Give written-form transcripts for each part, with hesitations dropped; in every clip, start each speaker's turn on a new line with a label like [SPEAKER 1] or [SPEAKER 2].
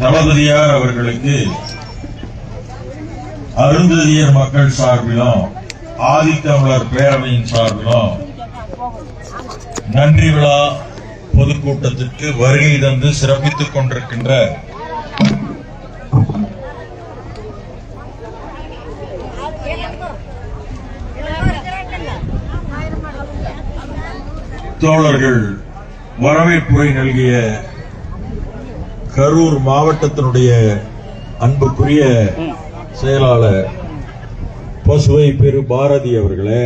[SPEAKER 1] தளபதியார் அவர்களுக்கு அருந்ததியர் மக்கள் சார்பிலும் ஆதித்தமிழர் பேரவையின் சார்பிலும் நன்றி விழா பொதுக்கூட்டத்திற்கு வருகை தந்து சிறப்பித்துக் கொண்டிருக்கின்ற தோழர்கள் வரவேற்புரை நல்கிய கரூர் மாவட்டத்தினுடைய அன்புக்குரிய செயலாளர் பசுவை பெரு பாரதி அவர்களே,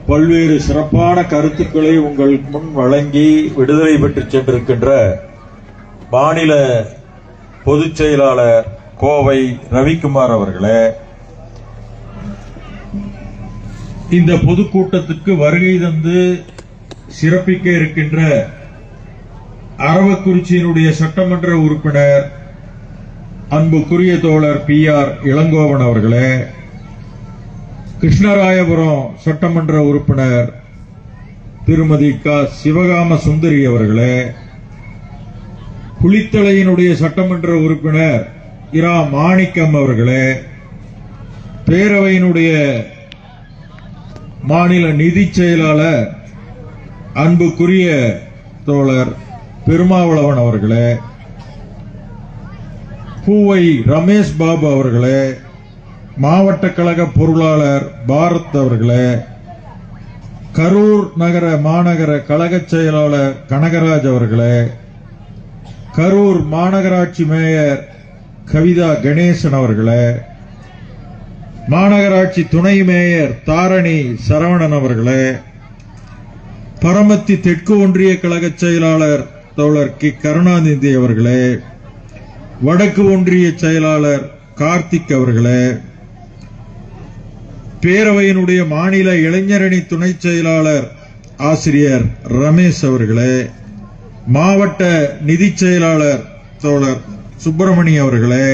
[SPEAKER 1] பல்வேறு சிறப்பான கருத்துக்களை உங்கள் முன் வழங்கி விடுதலை பெற்று சென்றிருக்கின்ற மாநில பொதுச் செயலாளர் கோவை ரவிக்குமார் அவர்களே, இந்த பொதுக்கூட்டத்திற்கு வருகை தந்து சிறப்பிக்க இருக்கின்ற அரவக்குறிச்சியினுடைய சட்டமன்ற உறுப்பினர் அன்புக்குரிய தோழர் PR இளங்கோவன் அவர்களே, கிருஷ்ணராயபுரம் சட்டமன்ற உறுப்பினர் திருமதி சிவகாம சுந்தரி அவர்களே, குளித்தலையினுடைய சட்டமன்ற உறுப்பினர் இரா மாணிக்கம் அவர்களே, பேரவையினுடைய மாநில நிதி செயலாளர் அன்புக்குரிய தோழர் பெருமாவளவன் அவர்களே, பூவை ரமேஷ் பாபு அவர்களே, மாவட்ட கழக பொருளாளர் பாரத் அவர்களே, கரூர் நகர மாநகர கழக செயலாளர் கனகராஜ் அவர்களே, கரூர் மாநகராட்சி மேயர் கவிதா கணேசன் அவர்களே, மாநகராட்சி துணை மேயர் தாரணி சரவணன் அவர்களே, பரமத்தி தெற்கு ஒன்றிய கழக செயலாளர் தோழர் கருணாநிதி அவர்களே, வடக்கு ஒன்றிய செயலாளர் கார்த்திக் அவர்களே, பேரவையினுடைய மாநில இளைஞரணி துணை செயலாளர் ஆசிரியர் ரமேஷ் அவர்களே, மாவட்ட நிதி செயலாளர் தோழர் சுப்பிரமணிய அவர்களே,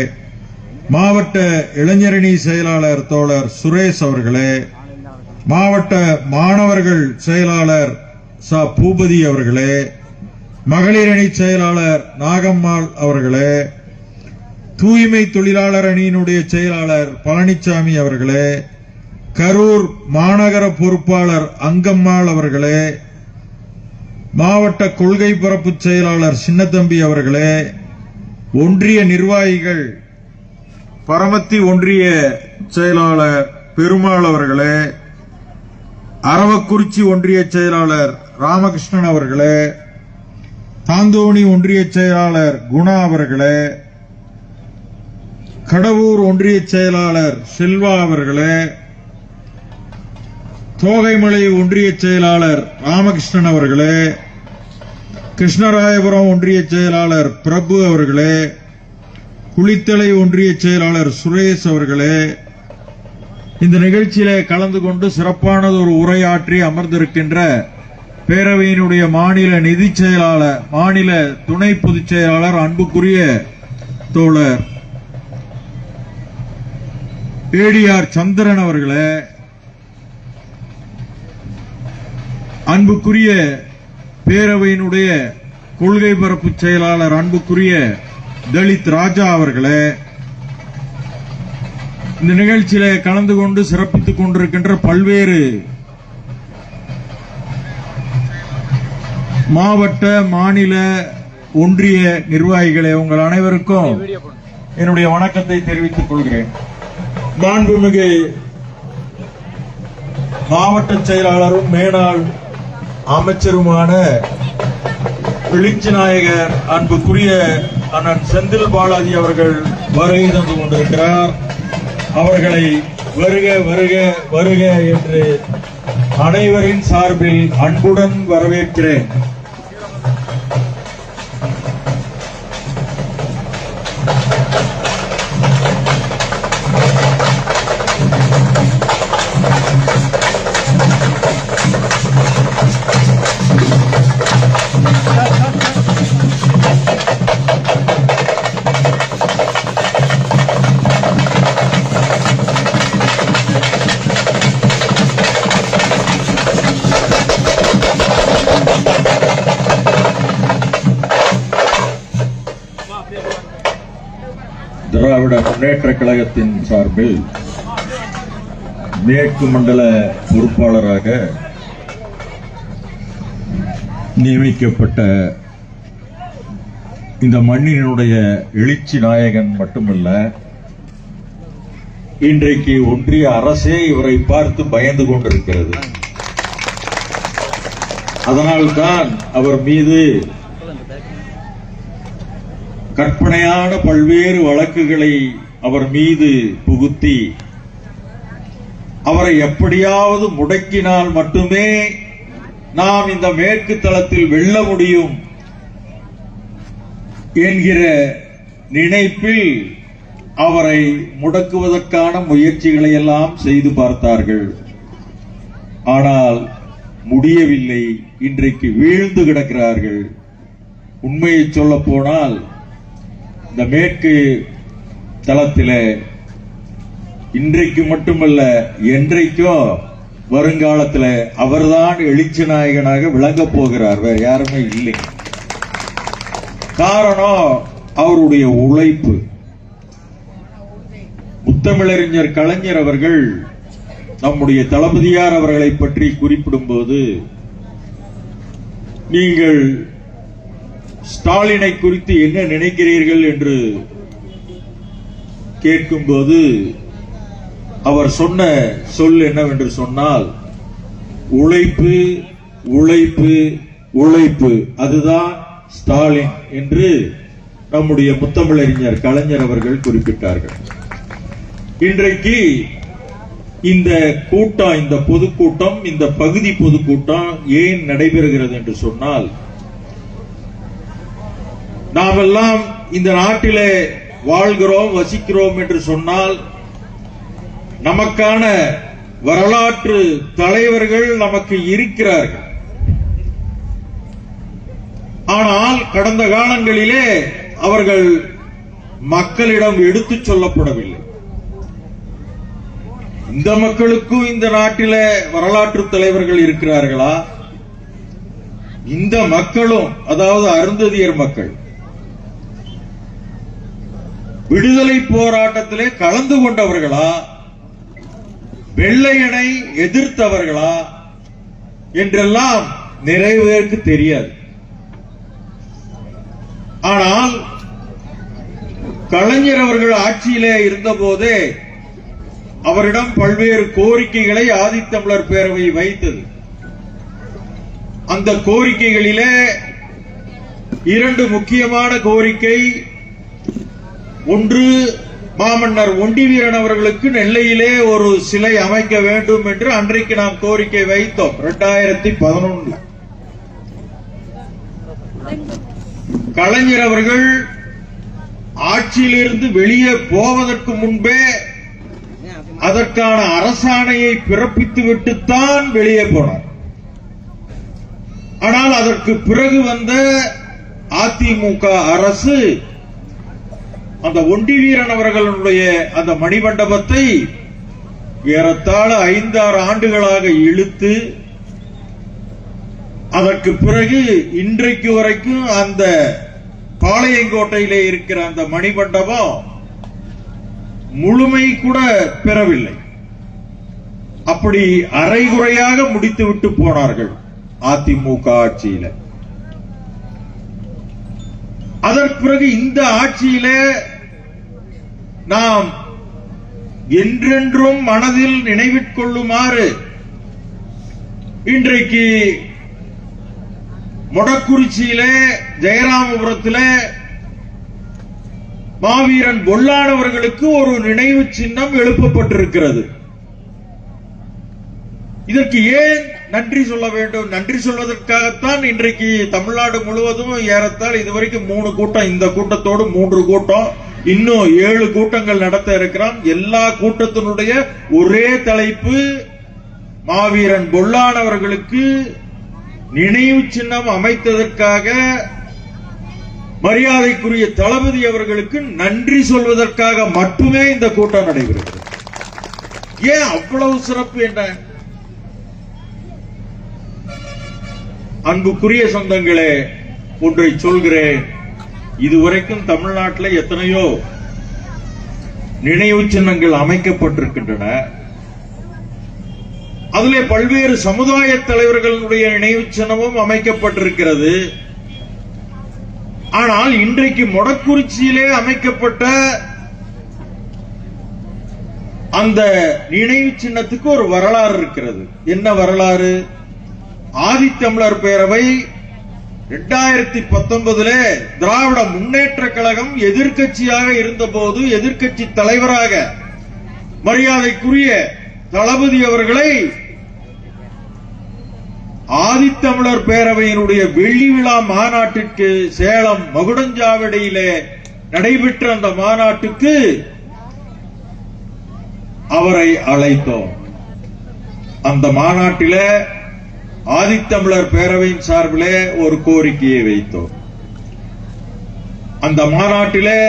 [SPEAKER 1] மாவட்ட இளைஞரணி செயலாளர் தோழர் சுரேஷ் அவர்களே, மாவட்ட மாணவர்கள் செயலாளர் பூபதி அவர்களே, மகளிர் அணி செயலாளர் நாகம்மாள் அவர்களே, தூய்மை தொழிலாளர் அணியினுடைய செயலாளர் பழனிசாமி அவர்களே, கரூர் மாநகர பொறுப்பாளர் அங்கம்மாள் அவர்களே, மாவட்ட கொள்கை பரப்பு செயலாளர் சின்னத்தம்பி அவர்களே, ஒன்றிய நிர்வாகிகள் பரமத்தி ஒன்றிய செயலாளர் பெருமாள் அவர்களே, அரவக்குறிச்சி ஒன்றிய செயலாளர் ராமகிருஷ்ணன் அவர்களே, தாந்தோணி ஒன்றிய செயலாளர் குணா அவர்களே, கடவூர் ஒன்றிய செயலாளர் செல்வா அவர்களே, தோகைமலை ஒன்றிய செயலாளர் ராமகிருஷ்ணன் அவர்களே, கிருஷ்ணராயபுரம் ஒன்றிய செயலாளர் பிரபு அவர்களே, குளித்தலை ஒன்றிய செயலாளர் சுரேஷ் அவர்களே, இந்த நிகழ்ச்சியில கலந்து கொண்டு சிறப்பானது ஒரு உரையாற்றி அமர்ந்திருக்கின்ற பேரவையினுடைய மாநில நிதி செயலாளர் மாநில துணை பொதுச் செயலாளர் அன்புக்குரிய தோழர் ADR சந்திரன் அவர்களே, அன்புக்குரிய பேரவையினுடைய கொள்கை பரப்பு செயலாளர் அன்புக்குரிய தலித் ராஜா அவர்களே, இந்த நிகழ்ச்சியில கலந்து கொண்டு சிறப்பித்துக் கொண்டிருக்கின்ற பல்வேறு மாவட்ட மாநில ஒன்றிய நிர்வாகிகளே, உங்கள் அனைவருக்கும் என்னுடைய வணக்கத்தை தெரிவித்துக் கொள்கிறேன். மாண்புமிகு மாவட்ட செயலாளரும் மேனாள் அமைச்சருமான எழுச்சி நாயகர் அன்புக்குரிய அண்ணன் செந்தில் பாலாஜி அவர்கள் வருகை தந்து கொண்டிருக்கிறார். அவர்களை வருக வருக வருக என்று அனைவரின் சார்பில் அன்புடன் வரவேற்கிறேன். முன்னேற்ற கழகத்தின் சார்பில் மேற்கு மண்டல பொறுப்பாளராக நியமிக்கப்பட்ட இந்த மண்ணினுடைய எழுச்சி நாயகன் மட்டுமல்ல, இன்றைக்கு ஒன்றிய அரசே இவரை பார்த்து பயந்து கொண்டிருக்கிறது. அதனால்தான் அவர் மீது கற்பனையான பல்வேறு வழக்குகளை அவர் மீது புகுத்தி அவரை எப்படியாவது முடக்கினால் மட்டுமே நாம் இந்த மேற்கு தளத்தில் வெல்ல முடியும் என்கிற நினைப்பில் அவரை முடக்குவதற்கான முயற்சிகளை எல்லாம் செய்து பார்த்தார்கள். ஆனால் முடியவில்லை. இன்றைக்கு வீழ்ந்து கிடக்கிறார்கள். உண்மையை சொல்ல போனால் இந்த மேற்கு தளத்தில் இன்றைக்கு மட்டுமல்ல, என்றைக்கும் வருங்காலத்தில் அவர்தான் எழுச்சி நாயகனாக விளங்கப் போகிறார். வேற யாருமே இல்லை. காரணம் அவருடைய உழைப்பு. முத்தமிழறிஞர் கலைஞர் அவர்கள் நம்முடைய தளபதியார் அவர்களை பற்றி குறிப்பிடும் போது, நீங்கள் ஸ்டாலினை குறித்து என்ன நினைக்கிறீர்கள் என்று கேட்கும்போது அவர் சொன்ன சொல் என்னவென்று சொன்னால், உழைப்பு உழைப்பு உழைப்பு, அதுதான் ஸ்டாலின் என்று நம்முடைய முத்தமிழறிஞர் கலைஞர் அவர்கள் குறிப்பிட்டார்கள். இன்றைக்கு இந்த கூட்டம், இந்த பொதுக்கூட்டம், இந்த பகுதி பொதுக்கூட்டம் ஏன் நடைபெறுகிறது என்று சொன்னால், நாமெல்லாம் இந்த நாட்டிலே வாழ்கிறோம், வசிக்கிறோம் என்று சொன்னால் நமக்கான வரலாற்று தலைவர்கள் நமக்கு இருக்கிறார்கள். ஆனால் கடந்த காலங்களிலே அவர்கள் மக்களிடம் எடுத்துச் சொல்லப்படவில்லை. இந்த மக்களுக்கும் இந்த நாட்டிலே வரலாற்று தலைவர்கள் இருக்கிறார்களா? இந்த மக்களும், அதாவது அருந்ததியர் மக்கள், விடுதலை போராட்டத்திலே கலந்து கொண்டவர்களா, வெள்ளையனை எதிர்த்தவர்களா என்றெல்லாம் நிறைய பேருக்கு தெரியாது. ஆனால் கலைஞர் அவர்கள் ஆட்சியிலே இருந்த போதே அவரிடம் பல்வேறு கோரிக்கைகளை ஆதித்தமிழர் பேரவை வைத்தது. அந்த கோரிக்கைகளிலே இரண்டு முக்கியமான கோரிக்கை. ஒன்று, மாமன்னர் ஒண்டிவீரன் அவர்களுக்கு நெல்லையிலே ஒரு சிலை அமைக்க வேண்டும் என்று அன்றைக்கு நாம் கோரிக்கை வைத்தோம் 2011. கலைஞர் அவர்கள் ஆட்சியிலிருந்து வெளியே போவதற்கு முன்பே அதற்கான அரசாணையை பிறப்பித்து விட்டுத்தான் வெளியே போனார். ஆனால் அதற்கு பிறகு வந்த அதிமுக அரசு அந்த ஒண்டிவீரன் அவர்களுடைய அந்த மணிமண்டபத்தை ஏறத்தாழ 5-6 ஆண்டுகளாக இழுத்து, அதற்கு பிறகு இன்றைக்கு வரைக்கும் அந்த பாளையங்கோட்டையிலே இருக்கிற அந்த மணிமண்டபம் முழுமை கூட பெறவில்லை. அப்படி அரைகுறையாக முடித்துவிட்டு போனார்கள் அதிமுக ஆட்சியில. அதற்கு பிறகு இந்த ஆட்சியில நாம் என்றென்றும் மனதில் நினைவிற்கொள்ளுமாறு இன்றைக்கு மொடக்குறிச்சியில, ஜெயராமபுரத்தில் மாவீரன் பொல்லானவர்களுக்கு ஒரு நினைவு சின்னம் எழுப்பப்பட்டிருக்கிறது. இதற்கு ஏன் நன்றி சொல்ல வேண்டும்? நன்றி சொல்வதற்காகத்தான் இன்றைக்கு தமிழ்நாடு முழுவதும் ஏறத்தாழ இதுவரைக்கும் 3 கூட்டம், இந்த கூட்டத்தோடு 3 கூட்டம், இன்னும் 7 கூட்டங்கள் நடத்த இருக்கிறோம். எல்லா கூட்டத்தினுடைய ஒரே தலைப்பு, மாவீரன் பொல்லானவர்களுக்கு நினைவு சின்னம் அமைத்ததற்காக மரியாதைக்குரிய தளபதி அவர்களுக்கு நன்றி சொல்வதற்காக மட்டுமே இந்த கூட்டம் நடைபெறுகிறது. ஏன் அவ்வளவு சிறப்பு? என்ன அன்புக்குரிய சொந்தங்களே, ஒன்றை சொல்கிறேன். இதுவரைக்கும் தமிழ்நாட்டில் எத்தனையோ நினைவு சின்னங்கள் அமைக்கப்பட்டிருக்கின்றன. அதிலே பல்வேறு சமுதாய தலைவர்களுடைய நினைவு சின்னமும் அமைக்கப்பட்டிருக்கிறது. ஆனால் இன்றைக்கு மொடக்குறிச்சியிலே அமைக்கப்பட்ட அந்த நினைவு சின்னத்துக்கு ஒரு வரலாறு இருக்கிறது. என்ன வரலாறு? ஆதித்தமிழர் பேரவை 2019 திராவிட முன்னேற்ற கழகம் எதிர்க்கட்சியாக இருந்தபோது எதிர்க்கட்சி தலைவராக மரியாதைக்குரிய தளபதி அவர்களை ஆதித்தமிழர் பேரவையினுடைய வெள்ளி விழா மாநாட்டிற்கு சேலம் மகுடஞ்சாவடியிலே நடைபெற்ற அந்த மாநாட்டுக்கு அவரை அழைத்தோம். அந்த மாநாட்டிலே ஆதித்தமிழர் பேரவையின் சார்பிலே ஒரு கோரிக்கையை வைத்தோம். அந்த மாநாட்டிலே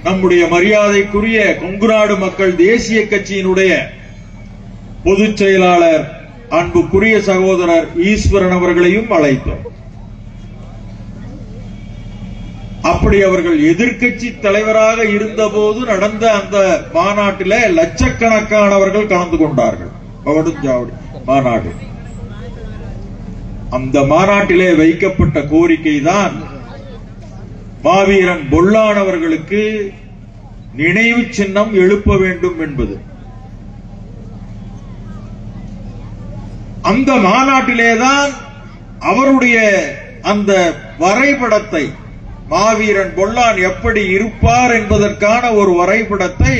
[SPEAKER 1] நம்முடைய மரியாதைக்குரிய கொங்குநாடு மக்கள் தேசிய கட்சியினுடைய பொதுச் செயலாளர் அன்புக்குரிய சகோதரர் ஈஸ்வரன் அவர்களையும் அழைத்தோம். அப்படி அவர்கள் எதிர்க்கட்சி தலைவராக இருந்தபோது நடந்த அந்த மாநாட்டில் லட்சக்கணக்கானவர்கள் கலந்து கொண்டார்கள். மகுடஞ்சாவடி மாநாடு. அந்த மாநாட்டிலே வைக்கப்பட்ட கோரிக்கை தான் மாவீரன் பொல்லான் அவர்களுக்கு நினைவு சின்னம் எழுப்ப வேண்டும் என்பது. அந்த மாநாட்டிலேதான் அவருடைய அந்த வரைபடத்தை, மாவீரன் பொல்லான் எப்படி இருப்பார் என்பதற்கான ஒரு வரைபடத்தை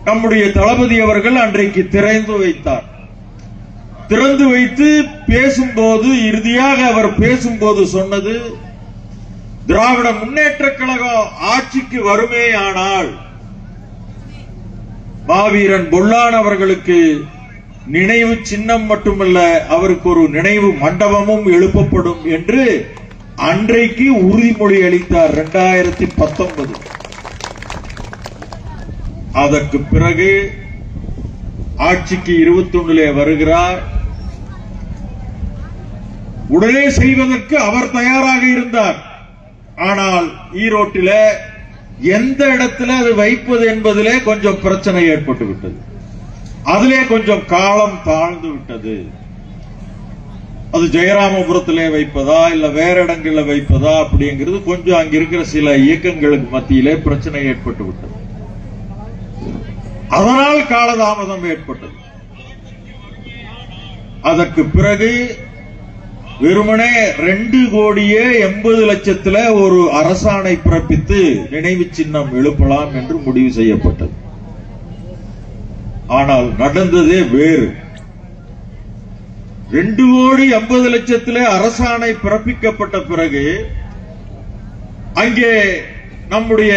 [SPEAKER 1] நம்முடைய தளபதி அவர்கள் அன்றைக்கு திறந்து வைத்தார். திறந்து வைத்து பேசும்போது, இறுதியாக அவர் பேசும்போது சொன்னது, திராவிட முன்னேற்ற கழகம் ஆட்சிக்கு வருமேயானால் மாவீரன் பொல்லான் அவர்களுக்கு நினைவு சின்னம் மட்டுமல்ல, அவருக்கு ஒரு நினைவு மண்டபமும் எழுப்பப்படும் என்று அன்றைக்கு உறுதிமொழி அளித்தார் 2019. அதற்கு பிறகு ஆட்சிக்கு 21 வருகிறார். உடனே செய்வதற்கு அவர் தயாராக இருந்தார். ஆனால் ஈரோட்டில் எந்த இடத்துல அது வைப்பது என்பதிலே கொஞ்சம் பிரச்சனை ஏற்பட்டு விட்டது. அதிலே கொஞ்சம் காலம் தாழ்ந்து விட்டது. அது ஜெயராமபுரத்திலே வைப்பதா இல்ல வேற இடங்களில் வைப்பதா அப்படிங்கிறது கொஞ்சம் அங்க இருக்கிற சில இயக்கங்களுக்கு மத்தியிலே பிரச்சனை ஏற்பட்டு விட்டது. அதனால் காலதாமதம் ஏற்பட்டது. அதற்கு பிறகு வெறுமனே 2,80,00,000 ஒரு அரசாணை பிறப்பித்து நினைவு சின்னம் எழுப்பலாம் என்று முடிவு செய்யப்பட்டது. ஆனால் நடந்ததே வேறு. 2,80,00,000 அரசாணை பிறப்பிக்கப்பட்ட பிறகு அங்கே நம்முடைய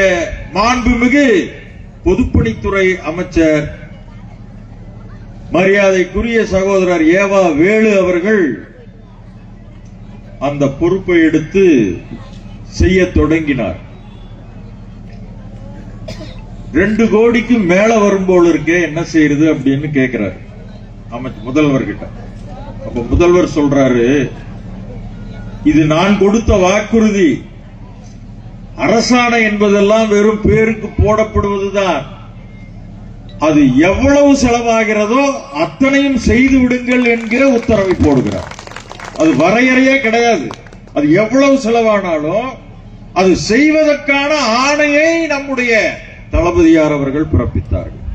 [SPEAKER 1] மாண்புமிகு பொதுப்பணித்துறை அமைச்சர் மரியாதைக்குரிய சகோதரர் ஏவா வேலு அவர்கள் அந்த பொறுப்பை எடுத்து செய்ய தொடங்கினார். 2 கோடிக்கு மேல வரும்போது இருக்கே, என்ன செய்யறது அப்படின்னு கேட்கிறார் முதல்வர்கிட்ட. அப்ப முதல்வர் சொல்றாரு, இது நான் கொடுத்த வாக்குறுதி, அரசாணை என்பதெல்லாம் வெறும் பேருக்கு போடப்படுவதுதான். அது எவ்வளவு செலவாகிறதோ அத்தனையும் செய்து விடுங்கள் என்கிற உத்தரவை போடுகிறார். அது வரையறையே கிடையாது. அது எவ்வளவு செலவானாலும் அது செய்வதற்கான ஆணையை நம்முடைய தளபதியார் அவர்கள் பிறப்பித்தார்கள்.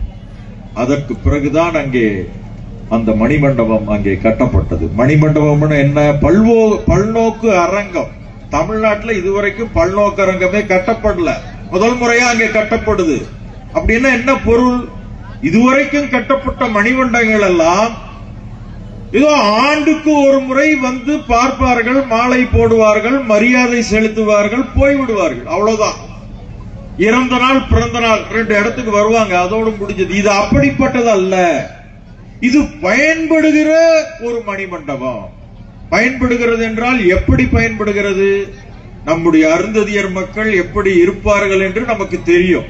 [SPEAKER 1] அதற்கு பிறகுதான் அங்கே அந்த மணிமண்டபம் அங்கே கட்டப்பட்டது. மணிமண்டபம் என்ன? பல்நோக்கு அரங்கம். தமிழ்நாட்டில் இதுவரைக்கும் பல்நோக்கு அரங்கமே கட்டப்படல. முதல் முறையா அங்கே கட்டப்படுது. அப்படின்னா என்ன பொருள்? இதுவரைக்கும் கட்டப்பட்ட மணிமண்டபங்கள் எல்லாம் ஏதோ ஆண்டுக்கு ஒரு முறை வந்து பார்ப்பார்கள், மாலை போடுவார்கள், மரியாதை செலுத்துவார்கள், போய்விடுவார்கள், அவ்வளவுதான். இறந்த நாள் பிறந்த நாள் 2 இடத்துக்கு வருவாங்க, அதோடு முடிஞ்சது. இது அப்படிப்பட்டது அல்ல. இது பயன்படுகிற ஒரு மணிமண்டபம். பயன்படுகிறது என்றால் எப்படி பயன்படுகிறது? நம்முடைய அருந்ததியர் மக்கள் எப்படி இருப்பார்கள் என்று நமக்கு தெரியும்.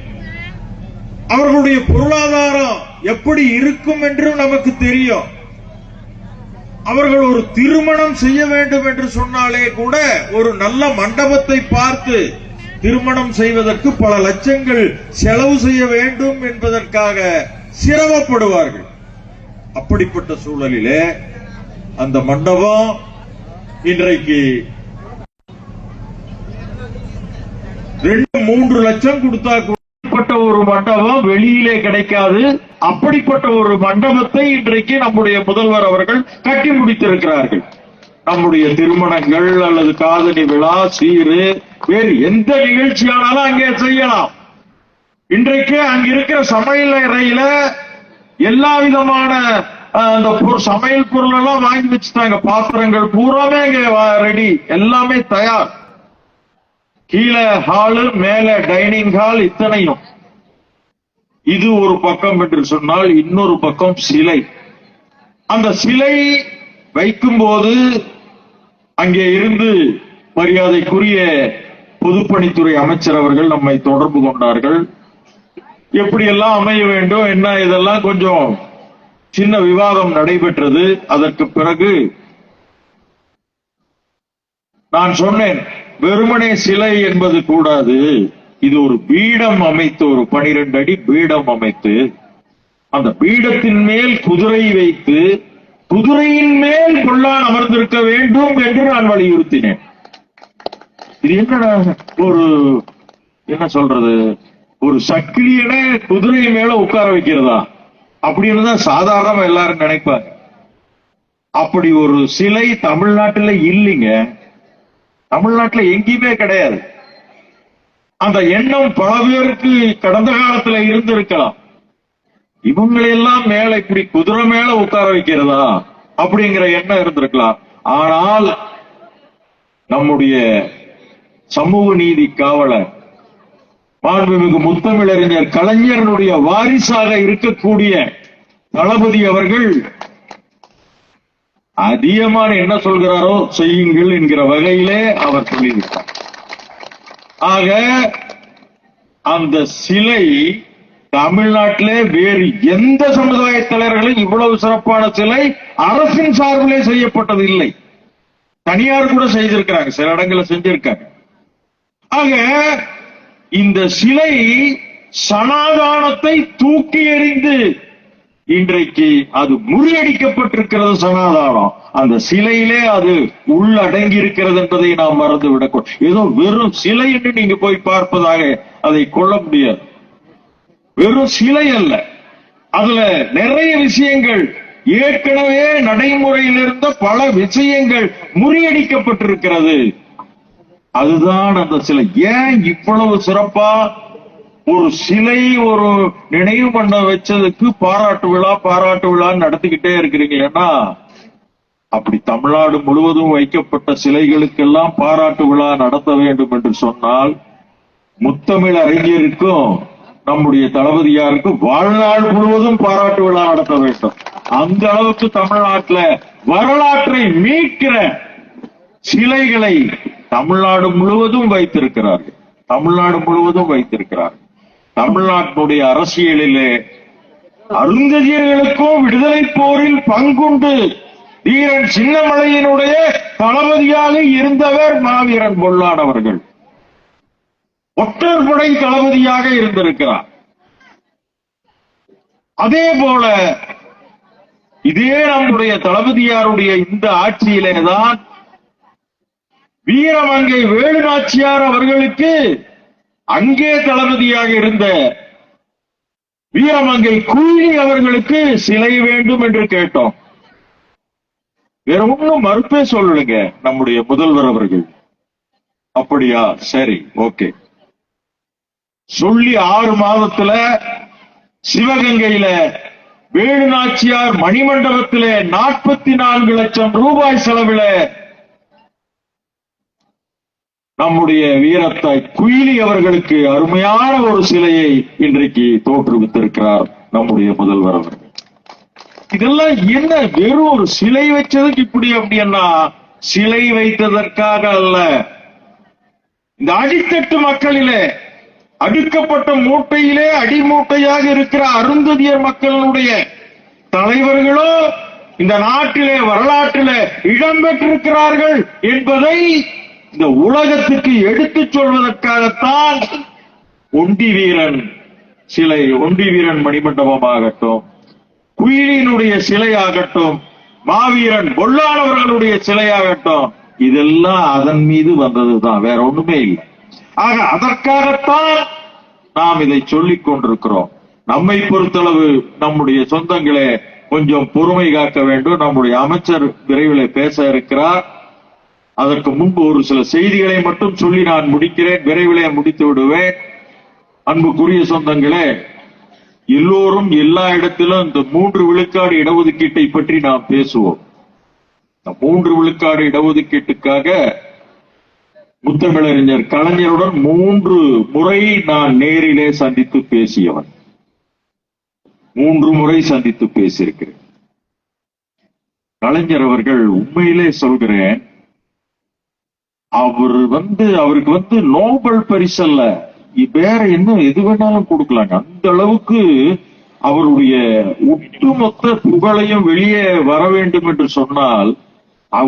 [SPEAKER 1] அவர்களுடைய பொருளாதாரம் எப்படி இருக்கும் என்று நமக்கு தெரியும். அவர்கள் ஒரு திருமணம் செய்ய வேண்டும் என்று சொன்னாலே கூட ஒரு நல்ல மண்டபத்தை பார்த்து திருமணம் செய்வதற்கு பல லட்சங்கள் செலவு செய்ய வேண்டும் என்பதற்காக சிரமப்படுவார்கள். அப்படிப்பட்ட சூழலிலே அந்த மண்டபம் இன்றைக்கு 2-3 லட்சம் கொடுத்தா கூடப்பட்ட ஒரு மண்டபம் வெளியிலே கிடைக்காது. அப்படிப்பட்ட ஒரு மண்டபத்தை இன்றைக்கு நம்முடைய முதல்வர் அவர்கள் கட்டி முடித்திருக்கிறார்கள். நம்முடைய திருமணங்கள் அல்லது காதணி விழா, சீரு, வேறு எந்த நிகழ்ச்சியானாலும் அங்கே செய்யலாம். இன்றைக்கு அங்க இருக்கிற சமையல் அறையில எல்லா விதமான அந்த சமையல் பொருள் எல்லாம் வாங்கி வச்சுட்டாங்க. பாத்திரங்கள் பூராமே அங்க ரெடி, எல்லாமே தயார். கீழே ஹாலு, மேல டைனிங் ஹால், இத்தனையும். இது ஒரு பக்கம் என்று சொன்னால், இன்னொரு பக்கம் சிலை. அந்த சிலை வைக்கும் போது அங்கே இருந்து மரியாதைக்குரிய பொதுப்பணித்துறை அமைச்சர் அவர்கள் நம்மை தொடர்பு கொண்டார்கள். எப்படியெல்லாம் அமைய வேண்டும் என்ன, இதெல்லாம் கொஞ்சம் சின்ன விவாதம் நடைபெற்றது. அதற்கு பிறகு நான் சொன்னேன், வெறுமனே சிலை என்பது கூடாது, இது ஒரு பீடம் அமைத்து, ஒரு 12 அடி பீடம் அமைத்து, அந்த பீடத்தின் மேல் குதிரை வைத்து, குதிரையின் மேல் கொள்ளான் அமர்ந்திருக்க வேண்டும் என்று நான் வலியுறுத்தினேன். இது என்ன ஒரு என்ன சொல்றது, ஒரு சக்கிலியனை குதிரை மேல உட்கார வைக்கிறதா அப்படின்னு தான் சாதாரண எல்லாரும் நினைப்பாங்க. அப்படி ஒரு சிலை தமிழ்நாட்டில் இல்லைங்க. தமிழ்நாட்டில் எங்கேயுமே கிடையாது. அந்த எண்ணம் பல பேருக்கு கடந்த காலத்துல இருந்திருக்கலாம். இவங்களெல்லாம் மேல இப்படி குதிரை மேல உட்கார வைக்கிறதா அப்படிங்கிற எண்ணம் இருந்திருக்கலாம். ஆனால் நம்முடைய சமூக நீதி காவலர் மாண்புமிகு முத்தமிழறிஞர் கலைஞருடைய வாரிசாக இருக்கக்கூடிய தளபதி அவர்கள் அதிகமான என்ன சொல்கிறாரோ செய்யுங்கள் என்கிற வகையிலே அவர் சொல்லியிருக்கார். ஆக அந்த சிலை தமிழ்நாட்டிலே வேறு எந்த சமுதாய தலைவர்களும் இவ்வளவு சிறப்பான சிலை அரசின் சார்பிலே செய்யப்பட்டது இல்லை. தனியார் கூட செய்திருக்கிறாங்க, சில இடங்களில் செஞ்சிருக்காங்க. ஆக இந்த சிலை சனாதானத்தை தூக்கி எறிந்து இன்றைக்கு அது முறியடிக்கப்பட்டிருக்கிறது. சனாதானம் அந்த சிலையிலே அது உள்ளடங்கி இருக்கிறது என்பதை நாம் மறந்து விடக்கூடாது. ஏதோ வெறும் சிலை என்று நீங்க போய் பார்ப்பதாக அதை கொள்ள முடியாது. வெறும் சிலை அல்ல, அதுல நிறைய விஷயங்கள், ஏற்கனவே நடைமுறையில் இருந்த பல விஷயங்கள் முறியடிக்கப்பட்டிருக்கிறது. அதுதான் அந்த சிலை. ஏன் இவ்வளவு சிறப்பா ஒரு சிலை, ஒரு நினைவு பண்ண வச்சதுக்கு பாராட்டு விழா நடத்திக்கிட்டே இருக்கிறீங்க? ஏன்னா அப்படி தமிழ்நாடு முழுவதும் வைக்கப்பட்ட சிலைகளுக்கெல்லாம் பாராட்டு விழா நடத்த வேண்டும் என்று சொன்னால், முத்தமிழ் அறிஞருக்கும் நம்முடைய தளபதியாருக்கும் வாழ்நாள் முழுவதும் பாராட்டு விழா நடத்த வேண்டும். அந்த அளவுக்கு தமிழ்நாட்டில் வரலாற்றை மீட்கிற சிலைகளை தமிழ்நாடு முழுவதும் வைத்திருக்கிறார்கள். தமிழ்நாட்டினுடைய அரசியலிலே அருந்ததியர்களுக்கும் விடுதலை போரில் பங்குண்டு வீரன் சின்னமலையினுடைய தளபதியாக இருந்தவர் மாவீரன் பொல்லான் அவர்கள். ஒற்றற்படை தளபதியாக இருந்திருக்கிறார். அதே போல இதே நம்முடைய தளபதியாருடைய இந்த ஆட்சியிலேதான் வீரமங்கை வேலுநாச்சியார் அவர்களுக்கு அங்கே தளபதியாக இருந்த வீரமங்கை குயிலி அவர்களுக்கு சிலை வேண்டும் என்று கேட்டோம். வேற ஒன்னும் மறுப்பே சொல்லலுங்க நம்முடைய முதல்வர் அவர்கள். அப்படியா, சரி, ஓகே. சொல்லி 6 மாதத்துல சிவகங்கையில வேலுநாச்சியார் மணிமண்டபத்திலே 44 லட்சம் ரூபாய் செலவில நம்முடைய வீரத்தாய் குயிலி அவர்களுக்கு அருமையான ஒரு சிலையை இன்றைக்கு தோற்றுவித்திருக்கிறார் நம்முடைய முதல்வர் அவர்கள். இதெல்லாம் என்ன, வெறும் ஒரு சிலை வச்சதுக்கு இப்படி அப்படின்னா, சிலை வைத்ததற்காக அல்ல. இந்த அடித்தட்டு மக்களிலே, அடுக்கப்பட்ட மூட்டையிலே அடிமூட்டையாக இருக்கிற அருந்ததியர் மக்களுடைய தலைவர்களோ இந்த நாட்டிலே வரலாற்றிலே இடம்பெற்றிருக்கிறார்கள் என்பதை இந்த உலகத்துக்கு எடுத்துச் சொல்வதற்காகத்தான் ஒண்டி வீரன் சிலை, ஒண்டி வீரன் மணிமண்டபமாகட்டும், குயிலினுடைய சிலையாகட்டும், மாவீரன் பொல்லானவர்களுடைய சிலையாகட்டும், இதெல்லாம் அதன் மீது வந்ததுதான், வேற ஒண்ணுமே இல்லை. ஆக அதற்காகத்தான் நாம் இதை சொல்லிக் கொண்டிருக்கிறோம். நம்மை பொறுத்தளவு நம்முடைய சொந்தங்களே கொஞ்சம் பொறுமை காக்க வேண்டும். நம்முடைய அமைச்சர் விரைவில் பேச இருக்கிறார். அதற்கு முன்பு ஒரு சில செய்திகளை மட்டும் சொல்லி நான் முடிக்கிறேன், விரைவிலே முடித்து விடுவேன். அன்புக்குரிய சொந்தங்களே, எல்லோரும் எல்லா இடத்திலும் இந்த 3 விழுக்காடு இடஒதுக்கீட்டை பற்றி நாம் பேசுவோம். 3 விழுக்காடு இடஒதுக்கீட்டுக்காக முத்தமிழறிஞர் கலைஞருடன் 3 முறை நான் நேரிலே சந்தித்து பேசியவன். 3 முறை சந்தித்து பேசியிருக்கிறேன். கலைஞர் அவர்கள், உண்மையிலே சொல்கிறேன், அவருக்கு நோபல் பரிசு அல்ல, வேற என்ன எது வேணாலும் கொடுக்கலாங்க. அந்த அளவுக்கு அவருடைய ஒட்டுமொத்த புகழையும் வெளியே வர வேண்டும் என்று சொன்னால்,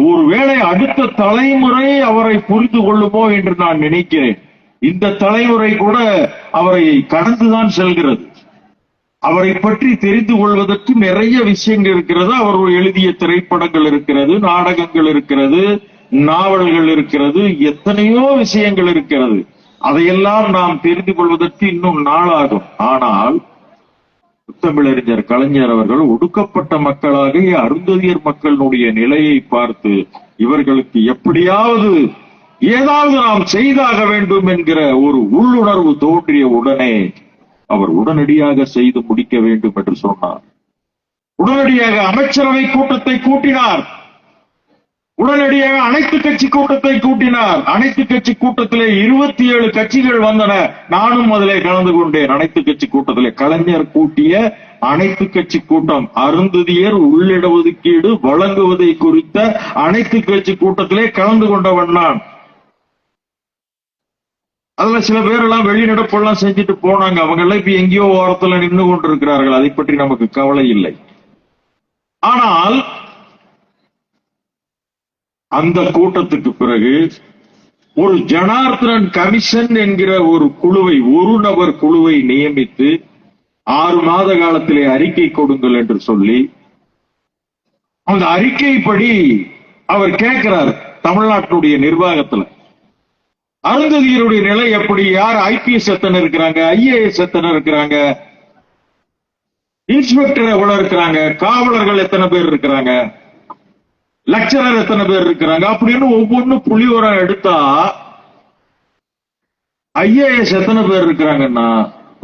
[SPEAKER 1] ஒருவேளை அடுத்த தலைமுறை அவரை புரிந்து கொள்ளுமோ என்று நான் நினைக்கிறேன். இந்த தலைமுறை கூட அவரை கடந்துதான் செல்கிறது. அவரை பற்றி தெரிந்து கொள்வதற்கு நிறைய விஷயங்கள் இருக்கிறது. அவர் எழுதிய திரைப்படங்கள் இருக்கிறது, நாடகங்கள் இருக்கிறது, நாவல்கள் இருக்கிறது, எத்தனையோ விஷயங்கள் இருக்கிறது. அதையெல்லாம் நாம் தெரிந்து கொள்வதற்கு இன்னும் நாளாகும். ஆனால் முத்தமிழறிஞர் கலைஞர் அவர்கள் ஒடுக்கப்பட்ட மக்களாக அருந்ததியர் மக்களுடைய நிலையை பார்த்து இவர்களுக்கு எப்படியாவது ஏதாவது நாம் செய்தாக வேண்டும் என்கிற ஒரு உள்ளுணர்வு தோன்றிய உடனே அவர் உடனடியாக செய்து முடிக்க வேண்டும் என்று சொன்னார். உடனடியாக அமைச்சரவை கூட்டத்தை கூட்டினார். உடனடியாக அனைத்து கட்சி கூட்டத்தை கூட்டினார். அனைத்து கட்சி கூட்டத்திலே 27 கட்சிகள் வந்தன. நானும் அதிலே கலந்து கொண்டேன். அனைத்து கட்சி கூட்டத்திலே கலைஞர் கூட்டிய அனைத்து கட்சி கூட்டம், அருந்ததியர் உள்ளிடஒதுக்கீடு வழங்குவதை குறித்த அனைத்து கட்சி கூட்டத்திலே கலந்து கொண்டவன் நான். அதுல சில பேர் எல்லாம் வெளிநடப்பெல்லாம் செஞ்சுட்டு போனாங்க. அவங்க எல்லாம் இப்ப எங்கேயோ ஓரத்துல நின்று கொண்டிருக்கிறார்கள். அதை பற்றி நமக்கு கவலை இல்லை. ஆனால் அந்த கூட்டத்துக்கு பிறகு ஒரு ஜனார்த்தனன் கமிஷன் என்கிற ஒரு குழுவை, ஒரு நபர் குழுவை நியமித்து 6 மாத காலத்திலே அறிக்கை கொடுங்கள் என்று சொல்லி, அந்த அறிக்கைப்படி அவர் கேட்கிறார் தமிழ்நாட்டுடைய நிர்வாகத்துல அருந்ததியருடைய நிலை எப்படி, யார் ஐபிஎஸ் எத்தனை இருக்கிறாங்க, ஐஏஎஸ் எத்தனை இருக்கிறாங்க, இன்ஸ்பெக்டர் எவ்வளவு இருக்கிறாங்க, காவலர்கள் எத்தனை பேர் இருக்கிறாங்க, லெக்சரர் எத்தனை பேர் இருக்கிறாங்க அப்படின்னு ஒவ்வொன்னு புள்ளிவிவரம் எடுத்தா ஐஏஎஸ் எத்தனை பேர் இருக்கிறாங்கன்னா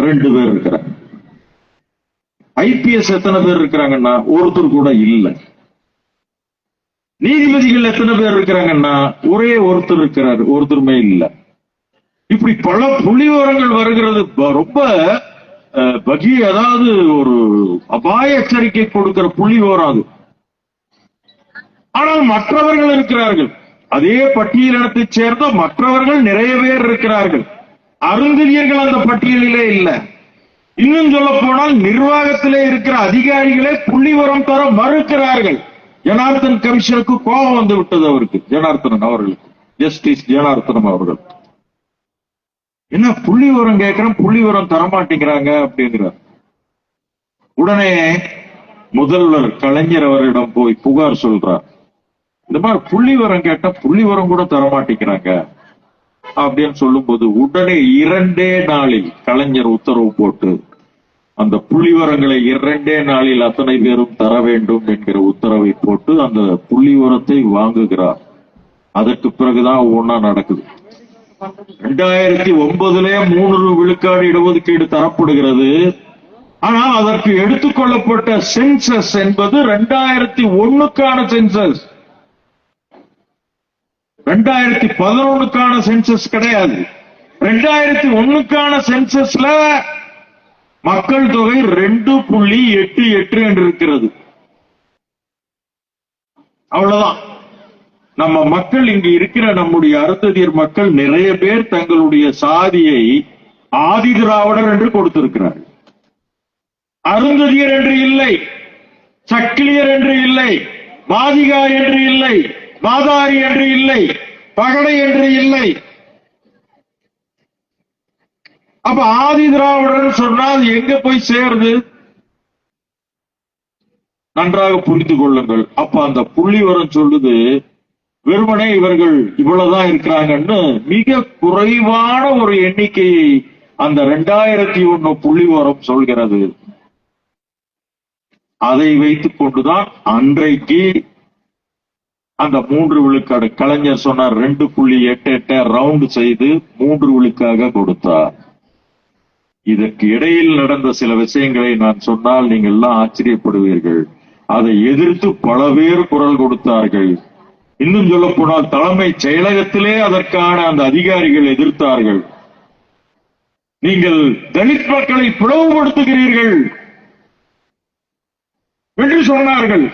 [SPEAKER 1] 2 பேர் இருக்கிறாங்க. ஐபிஎஸ் எத்தனை பேர் இருக்கிறாங்கன்னா ஒருத்தர் கூட இல்லை. நீதிபதிகள் எத்தனை பேர் இருக்கிறாங்கன்னா ஒரே ஒருத்தர் இருக்கிறார், ஒருத்தருமே இல்லை. இப்படி பல புள்ளிவிவரங்கள் வருகிறது. ரொம்ப அதாவது ஒரு அபாய எச்சரிக்கை கொடுக்கிற புள்ளிவிவரம் அது. ஆனால் மற்றவர்கள் இருக்கிறார்கள், அதே பட்டியலினத்தைச் சேர்ந்த மற்றவர்கள் நிறைய பேர் இருக்கிறார்கள். அருந்ததியர்கள் அந்த பட்டியலிலே இல்லை. இன்னும் சொல்ல போனால் நிர்வாகத்திலே இருக்கிற அதிகாரிகளே புள்ளிவிவரம் தர மறுக்கிறார்கள். ஜனார்த்தன் கமிஷனுக்கு கோபம் வந்து விட்டது அவருக்கு, ஜனார்த்தனன் அவர்களுக்கு, ஜஸ்டிஸ் ஜனார்த்தனம் அவர்கள். என்ன புள்ளிவிவரம் கேட்கிறேன், புள்ளிவிவரம் தரமாட்டேங்கிறாங்க அப்படிங்கிறார். உடனே முதல்வர் கலைஞர் அவரிடம் போய் புகார் சொல்றார். இந்த மாதிரி புள்ளிவிவரம் கேட்டா புள்ளிவிவரம் கூட தரமாட்டேங்கிறாங்க அப்படின்னு சொல்லும் போது உடனே 2 நாளில் கலைஞர் உத்தரவு போட்டு அந்த புள்ளிவிவரங்களை 2 நாளில் அத்தனை பேரும் தர வேண்டும் என்கிற உத்தரவை போட்டு அந்த புள்ளிவிவரத்தை வாங்குகிறார். அதற்கு பிறகுதான் ஒவ்வொன்னா நடக்குது. 2009 3 விழுக்காடு இடஒதுக்கீடு தரப்படுகிறது. ஆனால் அதற்கு எடுத்துக்கொள்ளப்பட்ட சென்சஸ் என்பது 2001க்கான சென்சஸ், 2011க்கான சென்சஸ் கிடையாது. 2001க்கான சென்சஸ்ல மக்கள் தொகை 2.88 என்று இருக்கிறது. அவ்வளவுதான். நம்ம மக்கள், இங்கு இருக்கிற நம்முடைய அருந்ததியர் மக்கள் நிறைய பேர் தங்களுடைய சாதியை ஆதி திராவிடர் என்று கொடுத்திருக்கிறார்கள். அருந்ததியர் என்று இல்லை, சக்கிலியர் என்று இல்லை, மாதிகா என்று இல்லை, மாதாரி என்று இல்லை, பகடை என்று இல்லை. அப்ப ஆதி திராவிடர் சொன்னால் எங்க போய் சேருது? நன்றாக புரிந்து கொள்ளுங்கள். அப்ப அந்த புள்ளிவரம் சொல்லுது, வெறுமனே இவர்கள் இவ்வளவுதான் இருக்கிறாங்கன்னு மிக குறைவான ஒரு எண்ணிக்கையை அந்த 2001 புள்ளிவரம் சொல்கிறது. அதை வைத்துக் கொண்டுதான் அன்றைக்கு அந்த 3 விழுக்காடு கலைஞர் சொன்னார். 2.88 ரவுண்ட் செய்து 3 விழுக்காக கொடுத்தார். இதற்கு இடையில் நடந்த சில விஷயங்களை நான் சொன்னால் நீங்கள் எல்லாம் ஆச்சரியப்படுவீர்கள். அதை எதிர்த்து பல பேர் குரல் கொடுத்தார்கள். இன்னும் சொல்ல போனால் தலைமை செயலகத்திலே அதற்கான அந்த அதிகாரிகள் எதிர்த்தார்கள். நீங்கள் தலித் மக்களை பிளவுபடுத்துகிறீர்கள் என்று சொன்னார்கள்.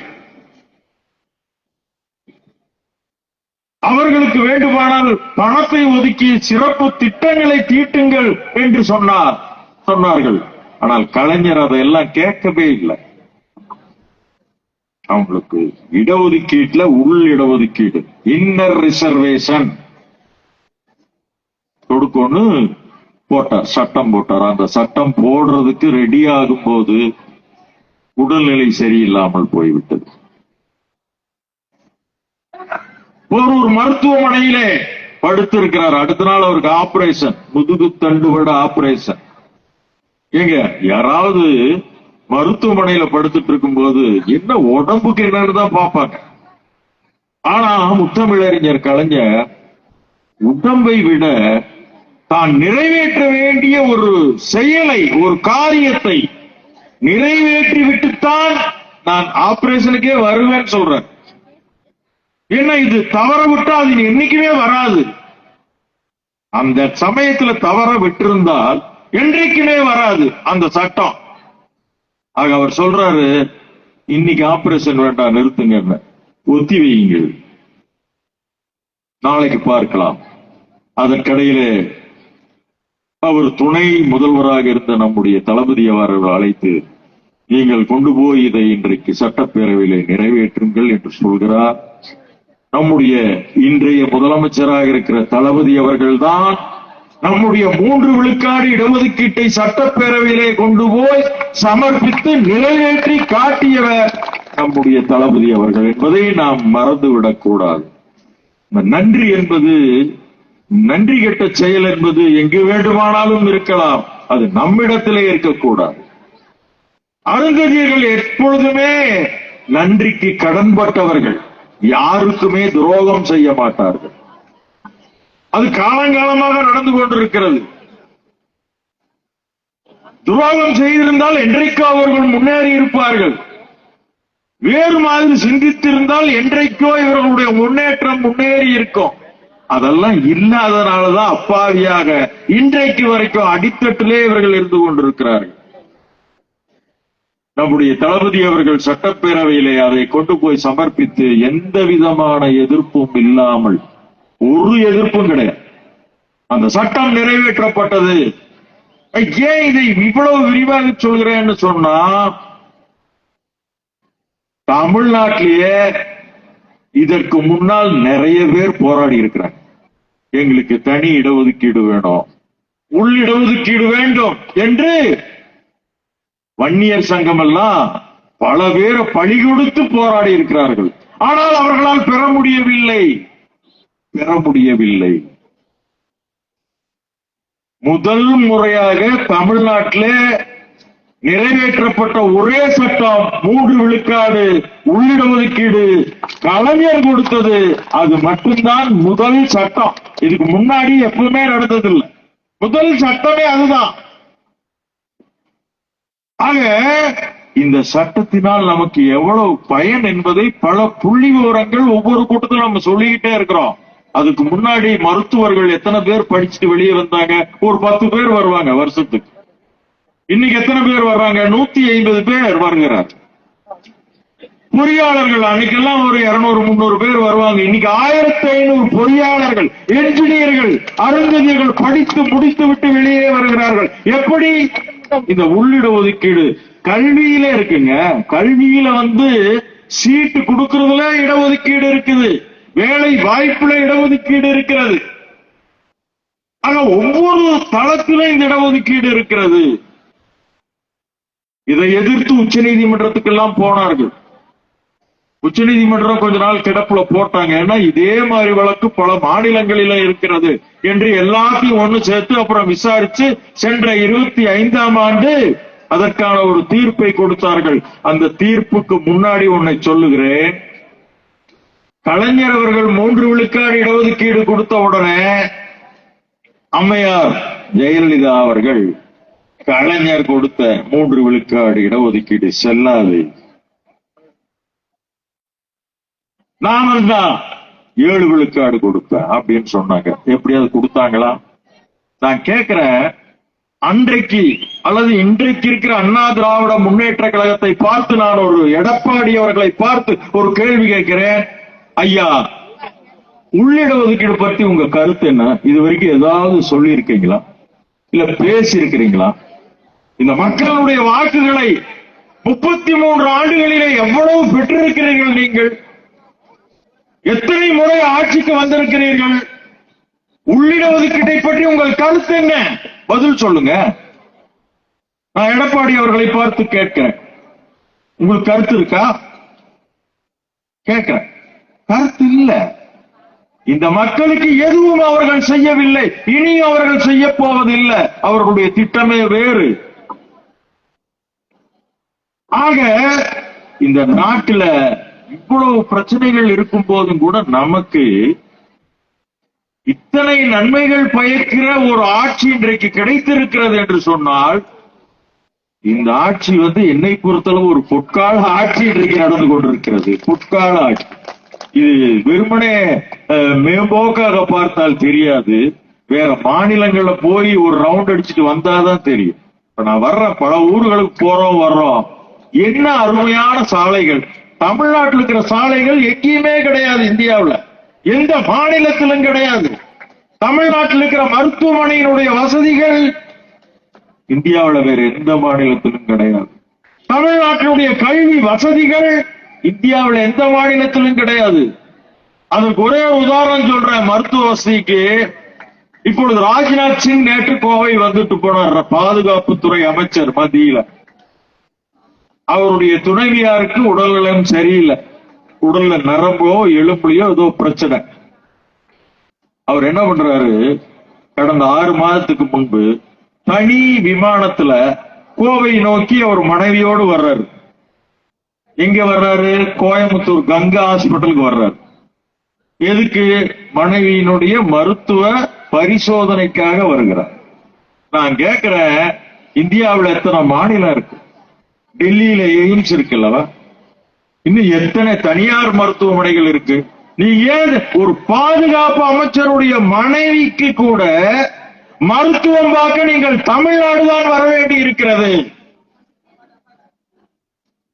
[SPEAKER 1] அவர்களுக்கு வேண்டுமானால் பணத்தை ஒதுக்கி சிறப்பு திட்டங்களை தீட்டுங்கள் என்று சொன்னார்கள். ஆனால் கலைஞர் அதையெல்லாம் கேட்கவே இல்லை. அவங்களுக்கு இடஒதுக்கீட்டுல உள் இடஒதுக்கீடு, இன்னர் ரிசர்வேஷன் கொடுக்கணும்னு போட்டார், சட்டம் போட்டார். அந்த சட்டம் போடுறதுக்கு ரெடி ஆகும் போது உடல்நிலை சரியில்லாமல் போய்விட்டது. ஒரு மருத்துவமனையிலே படுத்திருக்கிறார். அடுத்த நாள் அவருக்கு ஆபரேஷன், முதுகு தண்டுவட ஆபரேஷன். ஏங்க, யாராவது மருத்துவமனையில படுத்துட்டு இருக்கும் போது என்ன உடம்புக்கு என்னன்னு தான் பார்ப்பாங்க. ஆனா முத்தமிழறிஞர் கலைஞர் உடம்பை விட தான் நிறைவேற்ற வேண்டிய ஒரு செயலை, ஒரு காரியத்தை நிறைவேற்றி விட்டுத்தான் நான் ஆபரேஷனுக்கே வருவேன்னு சொல்றேன். ஏன்னா இது தவற விட்டா அது என்னைக்குமே வராது. அந்த சமயத்துல தவற விட்டிருந்தால் என்றைக்குமே வராது அந்த சட்டம். ஆக அவர் சொல்றாரு, இன்னைக்கு ஆபரேஷன் வேண்டாம், நிறுத்துங்க, ஒத்தி வையுங்கள், நாளைக்கு பார்க்கலாம். அதற்கிடையிலே அவர் துணை முதல்வராக இருந்த நம்முடைய தளபதி அவர்கள் அழைத்து, நீங்கள் கொண்டு போய் இதை இன்றைக்கு சட்டப்பேரவையிலே நிறைவேற்றுங்கள் என்று சொல்கிறார். நம்முடைய இன்றைய முதலமைச்சராக இருக்கிற தளபதி அவர்கள்தான் நம்முடைய 3 விழுக்காடு இடஒதுக்கீட்டை சட்டப்பேரவையிலே கொண்டு போய் சமர்ப்பித்து நிறைவேற்றி காட்டியவர் நம்முடைய தளபதி அவர்கள் என்பதை நாம் மறந்துவிடக் கூடாது. நன்றி என்பது, நன்றி கெட்ட செயல் என்பது எங்கு வேண்டுமானாலும் இருக்கலாம், அது நம்மிடத்திலே இருக்கக்கூடாது. அருந்ததியர்கள் எப்பொழுதுமே நன்றிக்கு கடன்பட்டவர்கள், யாருக்குமே துரோகம் செய்ய மாட்டார்கள். அது காலங்காலமாக நடந்து கொண்டிருக்கிறது. துரோகம் செய்திருந்தால் என்றைக்கோ அவர்கள் முன்னேறி இருப்பார்கள். வேறு மாதிரி சிந்தித்திருந்தால் என்றைக்கோ இவர்களுடைய முன்னேற்றம் முன்னேறி இருக்கும். அதெல்லாம் இல்லாதனாலதான் அப்பாவியாக இன்றைக்கு வரைக்கும் அடித்தட்டிலே இவர்கள் இருந்து கொண்டிருக்கிறார்கள். நம்முடைய தளபதி அவர்கள் சட்டப்பேரவையிலே அதை கொண்டு போய் சமர்ப்பித்து எந்த விதமான எதிர்ப்பும் இல்லாமல், ஒரு எதிர்ப்பும் கிடையாது, அந்த சட்டம் நிறைவேற்றப்பட்டது. ஏன் இதை இவ்வளவு விரிவாக சொல்கிறேன்னு சொன்னா, தமிழ்நாட்டிலேயே இதற்கு முன்னால் நிறைய பேர் போராடி இருக்கிறாங்க. எங்களுக்கு தனி இடஒதுக்கீடு வேணும், உள் இடஒதுக்கீடு வேண்டும் என்று வன்னியர் சங்கம் எல்லாம் பல பேரை பழி கொடுத்து போராடி இருக்கிறார்கள். ஆனால் அவர்களால் பெற முடியவில்லை. முதல் முறையாக தமிழ்நாட்டிலே நிறைவேற்றப்பட்ட ஒரே சட்டம் 3 விழுக்காடு உள்ளிடஒதுக்கீடு கலைஞர் கொடுத்தது. அது மட்டும்தான் முதல் சட்டம். இதுக்கு முன்னாடி எப்பவுமே நடந்ததில்லை. முதல் சட்டமே அதுதான். ஆக இந்த சட்டத்தினால் நமக்கு எவ்வளவு பயன் என்பதை பல புள்ளி விவரங்கள் ஒவ்வொரு கூட்டத்திலும் நம்ம சொல்லிக்கிட்டே இருக்கிறோம். அதுக்கு முன்னாடி மருத்துவர்கள் எத்தனை பேர் படிச்சுட்டு வெளியே வந்தாங்க? ஒரு 10 பேர் வருவாங்க வருஷத்துக்கு. இன்னைக்கு எத்தனை பேர் வர்றாங்க? 150 பேர் வருகிறார். பொறியாளர்கள் அன்னைக்கெல்லாம் ஒரு 200-300 பேர் வருவாங்க. இன்னைக்கு 1500 பொறியாளர்கள், என்ஜினியர்கள், அருந்ததியர்கள் படித்து முடித்து விட்டு வெளியே வருகிறார்கள். எப்படி? இந்த உள்ளிட ஒதுக்கீடு கல்வியில இருக்குங்க. கல்வியில சீட்டு கொடுக்கறதுல இடஒதுக்கீடு இருக்குது. வேலை வாய்ப்புல இடஒதுக்கீடு இருக்கிறது. ஆனா ஒவ்வொரு தளத்திலும் இந்த இடஒதுக்கீடு இருக்கிறது. இதை எதிர்த்து உச்ச நீதிமன்றத்துக்கெல்லாம் போனார்கள். உச்ச நீதிமன்றம் கொஞ்ச நாள் கிடப்புல போட்டாங்க. ஏன்னா இதே மாதிரி வழக்கு பல மாநிலங்களில இருக்கிறது என்று எல்லாத்தையும் ஒண்ணு சேர்த்து அப்புறம் விசாரிச்சு சென்ற 25ஆம் ஆண்டு அதற்கான ஒரு தீர்ப்பை கொடுத்தார்கள். அந்த தீர்ப்புக்கு முன்னாடி ஒன்னை சொல்லுகிறேன். கலைஞர் அவர்கள் 3 விழுக்காடு இடஒதுக்கீடு கொடுத்த உடனே அம்மையார் ஜெயலலிதா அவர்கள் கலைஞர் கொடுத்த 3 விழுக்காடு இடஒதுக்கீடு செல்லாது, நாம தான் 7 விழுக்காடு கொடுப்பேன் அப்படின்னு சொன்னாங்க. எப்படியாவது கொடுத்தாங்களா? நான் கேட்கிறேன், அன்றைக்கு அல்லது இன்றைக்கு இருக்கிற அண்ணா திராவிட முன்னேற்ற கழகத்தை பார்த்து நான் ஒரு எடப்பாடி அவர்களை பார்த்து ஒரு கேள்வி கேட்கிறேன். ஐயா, உள்ளிட ஒதுக்கீடு பற்றி உங்க கருத்து என்ன? இது வரைக்கும் ஏதாவது சொல்லி இருக்கீங்களா? இல்ல பேசி இருக்கிறீங்களா? இந்த மக்களுடைய வாக்குகளை 33 ஆண்டுகளிலே எவ்வளவு பெற்றிருக்கிறீர்கள்? நீங்கள் எத்தனை முறை ஆட்சிக்கு வந்திருக்கிறீர்கள்? உள்ளிட ஒதுக்கீட்டை பற்றி உங்கள் கருத்து என்ன? பதில் சொல்லுங்க. நான் எடப்பாடி அவர்களை பார்த்து கேட்கிறேன், உங்களுக்கு கருத்து இருக்கா? கேட்கிறேன். கருத்து இல்ல. இந்த மக்களுக்கு எதுவும் அவர்கள் செய்யவில்லை, இனி அவர்கள் செய்ய போவதில்லை. அவர்களுடைய திட்டமே வேறு. ஆக இந்த நாட்டில இவ்வளவு பிரச்சனைகள் இருக்கும் போதும் கூட நமக்கு இத்தனை நன்மைகள் பயக்கிற ஒரு ஆட்சி இன்றைக்கு கிடைத்திருக்கிறது என்று சொன்னால், இந்த ஆட்சி என்னை பொறுத்தளவு ஒரு பொற்கால ஆட்சி இன்றைக்கு நடந்து கொண்டிருக்கிறது. பொற்கால ஆட்சி. இது வெறுமனே மேம்போக்காக பார்த்தால் தெரியாது. வேற மாநிலங்கள்ல போய் ஒரு ரவுண்ட் அடிச்சுட்டு வந்தாதான் தெரியும். இப்ப நான் வர்றேன், பல ஊர்களுக்கு போறோம் வர்றோம். என்ன அருமையான சாலைகள்! தமிழ்நாட்டில் இருக்கிற சாலைகள் எங்கேயுமே கிடையாது. இந்தியாவில் எந்த மாநிலத்திலும் கிடையாது. தமிழ்நாட்டில் இருக்கிற மருத்துவமனையினுடைய வசதிகள் இந்தியாவில் வேற எந்த மாநிலத்திலும் கிடையாது. தமிழ்நாட்டினுடைய கல்வி வசதிகள் இந்தியாவில் எந்த மாநிலத்திலும் கிடையாது. அதற்கு ஒரே உதாரணம் சொல்றேன் மருத்துவ வசதிக்கு. இப்பொழுது ராஜ்நாத் சிங் நேற்று கோவை வந்துட்டு போனார், பாதுகாப்புத்துறை அமைச்சர் மத்தியில. அவருடைய துணைவியாருக்கு உடல்நலம் சரியில்லை, உடல்ல நரம்போ எலும்புலையோ ஏதோ பிரச்சனை. அவர் என்ன பண்றாரு, கடந்த 6 மாதத்துக்கு முன்பு தனி விமானத்துல கோவை நோக்கி அவர் மனைவியோடு வர்றாரு. எங்க வர்றாரு? கோயம்புத்தூர் கங்கா ஹாஸ்பிட்டலுக்கு வர்றாரு. எதுக்கு? மனைவியினுடைய மருத்துவ பரிசோதனைக்காக வருகிறார். நான் கேட்கிறேன், இந்தியாவில் எத்தனை மாநிலம் இருக்கு? டெல்லியில எய்ம்ஸ் இருக்குல்லவா? இன்னும் எத்தனை தனியார் மருத்துவமனைகள் இருக்கு? நீ ஏன் ஒரு பாதுகாப்பு அமைச்சருடைய மனைவிக்கு கூட மருத்துவம் பார்க்க நீங்கள் தமிழ்நாடுதான் வர வேண்டி இருக்கிறது?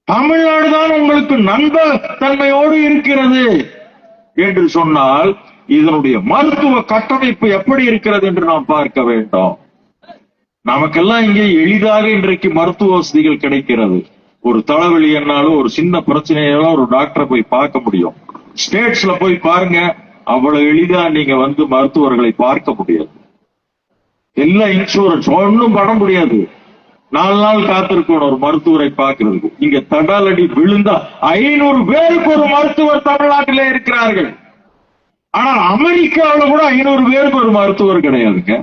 [SPEAKER 1] தமிழ்நாடுதான் உங்களுக்கு நண்பத்தன்மையோடு இருக்கிறது என்று சொன்னால் இதனுடைய மருத்துவ கட்டமைப்பு எப்படி இருக்கிறது என்று நாம் பார்க்க வேண்டும். நமக்கெல்லாம் இங்கே எளிதாக இன்றைக்கு மருத்துவ வசதிகள் கிடைக்கிறது. ஒரு தலைவலி என்னாலும் ஒரு சின்ன பிரச்சனையாலும் ஒரு டாக்டரை போய் பார்க்க முடியும். ஸ்டேட்ஸ்ல போய் பாருங்க, அவ்வளவு எளிதா நீங்க மருத்துவர்களை பார்க்க முடியாது. எல்லாம் இன்சூரன்ஸ், ஒன்னும் பண்ண முடியாது. 4 நாள் காத்திருக்கணும் ஒரு மருத்துவரை பார்க்கிறதுக்கு. இங்க தடாலடி விழுந்தா 500 பேருக்கு ஒரு மருத்துவர் தமிழ்நாட்டிலே இருக்கிறார்கள். ஆனால் அமெரிக்காவில் கூட 500 பேருக்கு ஒரு மருத்துவர் கிடையாதுங்க.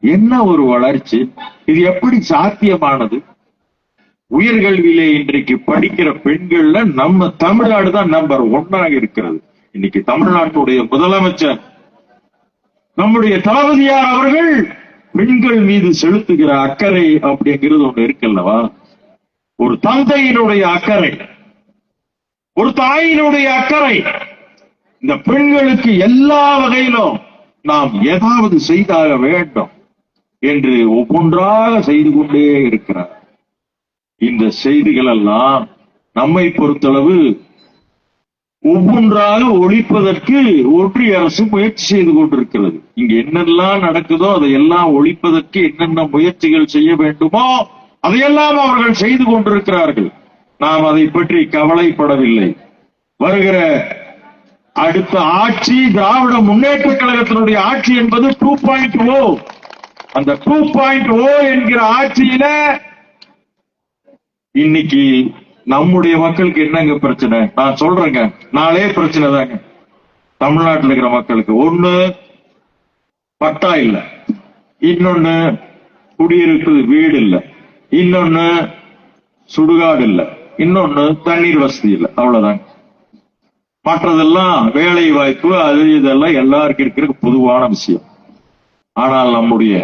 [SPEAKER 1] என்ன ஒரு வளர்ச்சி! இது எப்படி சாத்தியமானது? உயர்கல்வியிலே இன்றைக்கு படிக்கிற பெண்கள்ல நம்ம தமிழ்நாடு தான் நம்பர் 1 இருக்கிறது. இன்னைக்கு தமிழ்நாட்டுடைய முதலமைச்சர் நம்முடைய தளபதியார் அவர்கள் பெண்கள் மீது செலுத்துகிற அக்கறை அப்படிங்கிறது ஒண்ணு இருக்குல்லவா? ஒரு தந்தையினுடைய அக்கறை, ஒரு தாயினுடைய அக்கறை. இந்த பெண்களுக்கு எல்லா வகையிலும் நாம் ஏதாவது செய்தாக வேண்டும் என்று ஒவ்வொன்றாக செய்து கொண்டே இருக்கிறார். இந்த செய்திகள் எல்லாம் நம்மை பொறுத்தளவு ஒவ்வொன்றாக ஒழிப்பதற்கு ஒன்றிய அரசு முயற்சி செய்து கொண்டிருக்கிறது. இங்க என்னெல்லாம் நடக்குதோ அதையெல்லாம் ஒழிப்பதற்கு என்னென்ன முயற்சிகள் செய்ய வேண்டுமோ அதையெல்லாம் அவர்கள் செய்து கொண்டிருக்கிறார்கள். நாம் அதை பற்றி கவலைப்படவில்லை. வருகிற அடுத்த ஆட்சி திராவிட முன்னேற்ற கழகத்தினுடைய ஆட்சி என்பது 2.0. அந்த 2.0 என்கிற ஆட்சியில இன்னைக்கு நம்முடைய மக்களுக்கு என்னங்க பிரச்சனை? நான் சொல்றேங்க, நாளே பிரச்சனை தாங்க தமிழ்நாட்டில் இருக்கிற மக்களுக்கு. ஒண்ணு பட்டா இல்ல, இன்னொன்னு குடியிருப்பு வீடு இல்ல, இன்னொன்னு சுடுகாடு இல்ல, இன்னொன்னு தண்ணீர் வசதி இல்ல. அவ்வளவுதாங்க. மற்றதெல்லாம் வேலை வாய்ப்பு அது இதெல்லாம் எல்லாருக்கும் இருக்கிற பொதுவான விஷயம். ஆனால் நம்முடைய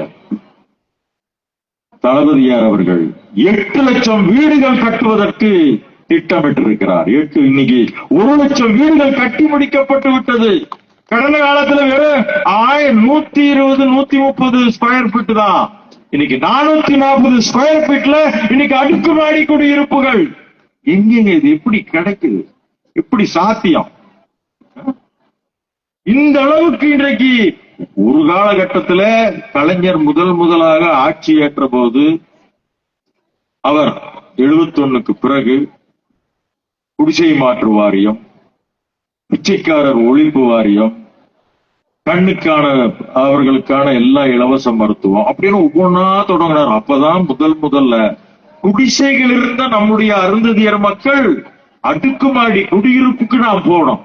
[SPEAKER 1] தளபதியார் அவர்கள் 8 லட்சம் வீடுகள் கட்டுவதற்கு திட்டமிட்டிருக்கிறார். இன்னைக்கு 1 லட்சம் வீடுகள் கட்டி முடிக்கப்பட்டு விட்டது. கடந்த காலத்துல வெறும் 120 130 ஸ்கொயர் ஃபீட் தான். இன்னைக்கு 440 ஸ்கொயர் ஃபீட்ல இன்னைக்கு அடுக்குமாடி குடியிருப்புகள். எங்கெங்க இது எப்படி கிடைக்குது? எப்படி சாத்தியம்? இந்த அளவுக்கு இன்றைக்கு ஒரு காலகட்டத்தில் கலைஞர் முதலாக ஆட்சி ஏற்ற போது அவர் 71க்கு பிறகு குடிசை மாற்று வாரியம், பிச்சைக்காரர் ஒழிப்பு வாரியம், கண்ணுக்கான அவர்களுக்கான எல்லா இலவச மருத்துவம் அப்படின்னு ஒவ்வொன்னா தொடங்கினார். அப்பதான் முதல்ல குடிசைகள் இருந்த நம்முடைய அருந்ததியர் மக்கள் அடுக்குமாடி குடியிருப்புக்கு நாம் போனோம்.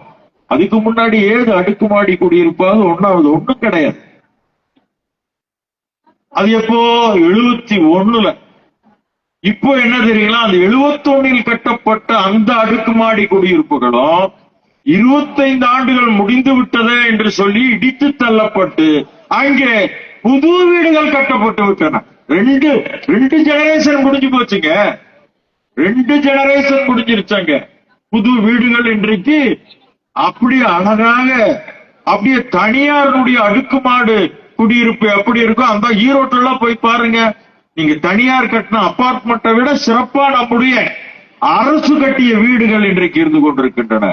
[SPEAKER 1] அதுக்கு முன்னாடி ஏது அடுக்குமாடி குடியிருப்பாக ஒண்ணும் கிடையாது. அது எப்போ 71ல. இப்போ என்ன தெரியுங்களா, அந்த 71ல் கட்டப்பட்ட அந்த அடுக்குமாடி குடியிருப்புகளும் 25 ஆண்டுகள் முடிந்து விட்டது என்று சொல்லி இடித்து தள்ளப்பட்டு அங்கே புது வீடுகள் கட்டப்பட்டு விட்டன. ரெண்டு ஜெனரேஷன் முடிஞ்சு போச்சுங்க. 2 ஜெனரேஷன் முடிஞ்சிருச்சாங்க. புது வீடுகள் இன்றைக்கு அப்படியே அழகாக அப்படியே தனியாருடைய அடுக்குமாடு குடியிருப்பு எப்படி இருக்கும் அந்த ஈரோட்டுல போய் பாருங்க. நீங்க தனியார் கட்டின அபார்ட்மெண்ட்டை விட சிறப்பா நம்முடைய அரசு கட்டிய வீடுகள் இன்றைக்கு இருந்து கொண்டிருக்கின்றன.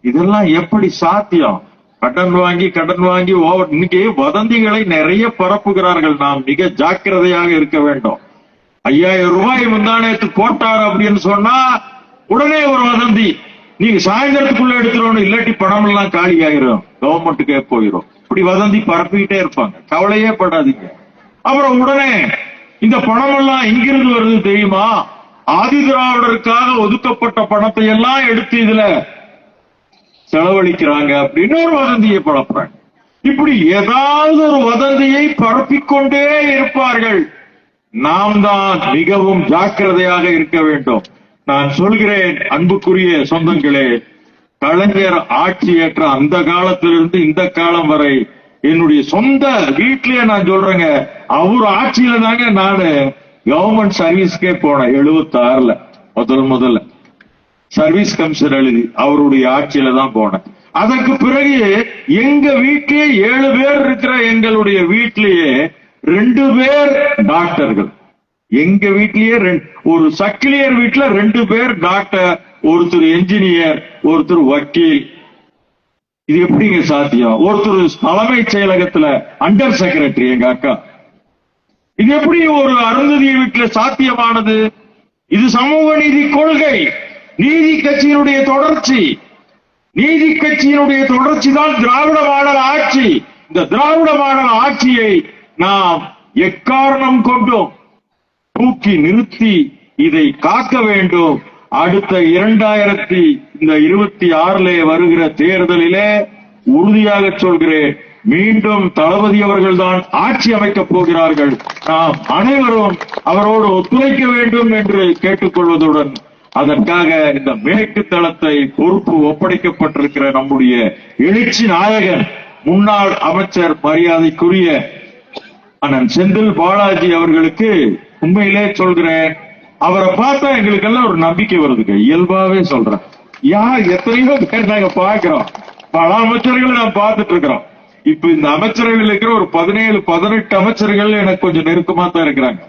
[SPEAKER 1] இதெல்லாம் எப்படி சாத்தியம்? கடன் வாங்கி இன்னைக்கு வதந்திகளை நிறைய பரப்புகிறார்கள். நாம் மிக ஜாக்கிரதையாக இருக்க வேண்டும். 5000 ரூபாய் முந்தானத்து போட்டார் அப்படின்னு சொன்னா உடனே ஒரு வதந்தி, நீங்க சாயந்தரத்துக்குள்ள எடுத்துருவோம், இல்லாட்டி பணம் எல்லாம் காலி ஆயிரும், கவர்மெண்ட்டுக்கே போயிடும். இப்படி வதந்தி பரப்பிக்கிட்டே இருப்பாங்க. கவலையே படாதீங்க. அப்புறம் உடனே இந்த பணம் எல்லாம் எங்கிருந்து வருது தெரியுமா? ஆதி திராவிடருக்காக ஒதுக்கப்பட்ட பணத்தை எல்லாம் எடுத்து இதுல செலவழிக்கிறாங்க அப்படின்னு ஒரு வதந்தியை பரப்புறாங்க. இப்படி ஏதாவது ஒரு வதந்தியை பரப்பிக்கொண்டே இருப்பார்கள். நாம் தான் மிகவும் ஜாக்கிரதையாக இருக்க வேண்டும். நான் சொல்கிறேன் அன்புக்குரிய சொந்தங்களே, கலைஞர் ஆட்சி ஏற்ற அந்த காலத்திலிருந்து இந்த காலம் வரை என்னுடைய சொந்த வீட்டிலேயே நான் சொல்றேங்க, அவர் ஆட்சியில தாங்க நானு கவர்மெண்ட் சர்வீஸ்க்கே போனேன். 76ல முதல்ல சர்வீஸ் கமிஷன் எழுதி அவருடைய ஆட்சியில தான் போனேன். அதற்கு பிறகு எங்க வீட்டிலேயே 7 பேர் இருக்கிற எங்களுடைய வீட்டிலேயே 2 பேர் டாக்டர்கள். எங்க வீட்லயே ஒரு சக்கிலியர் வீட்டுல 2 பேர் டாக்டர், ஒருத்தர் என்ஜினியர், ஒருத்தர் வக்கீல். இது எப்படிங்க சாத்தியம்? ஒருத்தர் தலைமை செயலகத்துல அண்டர் செக்ரட்டரி எங்க அக்கா. இது எப்படி ஒரு அருந்ததிய வீட்டுல சாத்தியமானது? இது சமூக நீதி கொள்கை, நீதி கட்சியினுடைய தொடர்ச்சி. நீதி கட்சியினுடைய தொடர்ச்சி தான் திராவிட மாடல் ஆட்சி. இந்த திராவிட மாடல் ஆட்சியை நாம் எக்காரணம் கொண்டும் தூக்கி நிறுத்தி இதை காக்க வேண்டும். அடுத்த 2026 வருகிற தேர்தலிலே உறுதியாக சொல்கிறேன், மீண்டும் தளபதி அவர்கள் தான் ஆட்சி அமைக்கப் போகிறார்கள். நாம் அனைவரும் அவரோடு ஒத்துழைக்க வேண்டும் என்று கேட்டுக்கொள்வதுடன் அதற்காக இந்த மேற்கு தளத்தை பொறுப்பு ஒப்படைக்கப்பட்டிருக்கிற நம்முடைய எழுச்சி நாயகன் முன்னாள் அமைச்சர் மரியாதைக்குரிய அண்ணன் செந்தில் பாலாஜி அவர்களுக்கு உண்மையிலே சொல்கிறேன், அவரை பார்த்தா எங்களுக்கு எல்லாம் ஒரு நம்பிக்கை வருதுங்க. இயல்பாவே சொல்றேன். எத்தனையோ பேர் நாங்க பாக்குறோம், பல அமைச்சர்களை நான் பார்த்துட்டு இருக்கிறோம். இப்ப இந்த அமைச்சரவையில் இருக்கிற ஒரு 17-18 அமைச்சர்கள் எனக்கு கொஞ்சம் நெருக்கமா தான் இருக்கிறாங்க.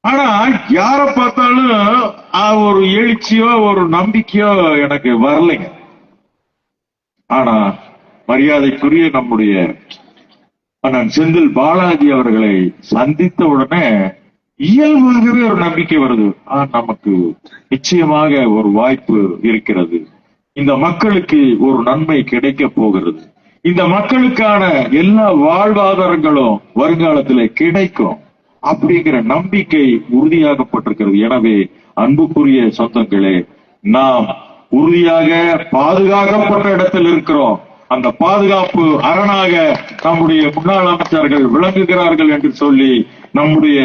[SPEAKER 1] ஆனா யார பார்த்தாலும் ஒரு எழுச்சியோ ஒரு நம்பிக்கையோ எனக்கு வரலைங்க. ஆனா மரியாதைக்குரிய நம்முடைய அண்ணன் செந்தில் பாலாஜி அவர்களை சந்தித்த உடனே இயல்பாகவே ஒரு நம்பிக்கை வருது. நமக்கு நிச்சயமாக ஒரு வாய்ப்பு இருக்கிறது. இந்த மக்களுக்கு ஒரு நன்மை கிடைக்க போகிறது. இந்த மக்களுக்கான எல்லா வாழ்வாதாரங்களும் வருங்காலத்தில் கிடைக்கும் அப்படிங்கிற நம்பிக்கை உறுதியாகப்பட்டிருக்கிறது. எனவே அன்புக்குரிய சொந்தங்களே, நாம் உறுதியாக பாதுகாக்கப்பட்ட இடத்தில் இருக்கிறோம். அந்த பாதுகாப்பு அரணாக நம்முடைய முன்னாள் அமைச்சர்கள் விளங்குகிறார்கள் என்று சொல்லி, நம்முடைய